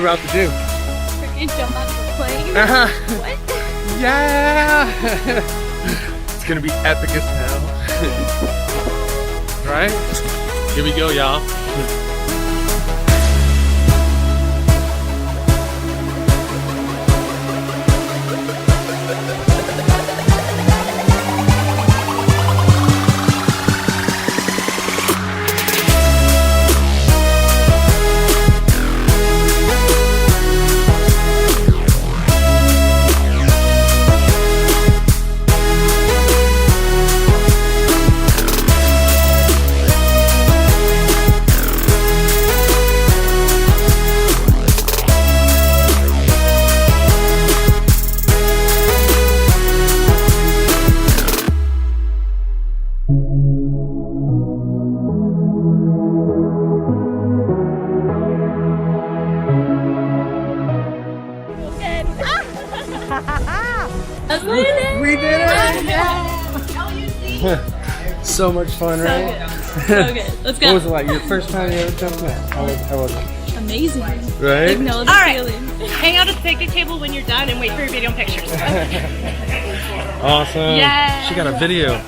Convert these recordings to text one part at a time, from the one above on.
we about to do? Freaking jump out of the plane. What? Yeah! It's gonna be epic as hell. Right? Here we go, y'all. We did it! Yeah. So much fun, right? So good. Let's go. What was it like? Your first time you ever jumped out? How was it? Amazing. Right? Like, no, the feeling. Hang out at the picnic table when you're done and wait for your video and pictures. Awesome. Yeah. She got a video.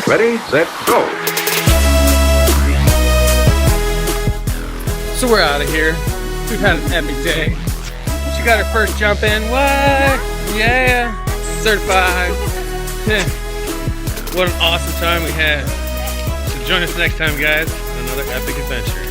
Ready, set, go. So we're out of here. We've had an epic day. She got her first jump in. What? Yeah. Certified. What an awesome time we had. So join us next time, guys, on another epic adventure.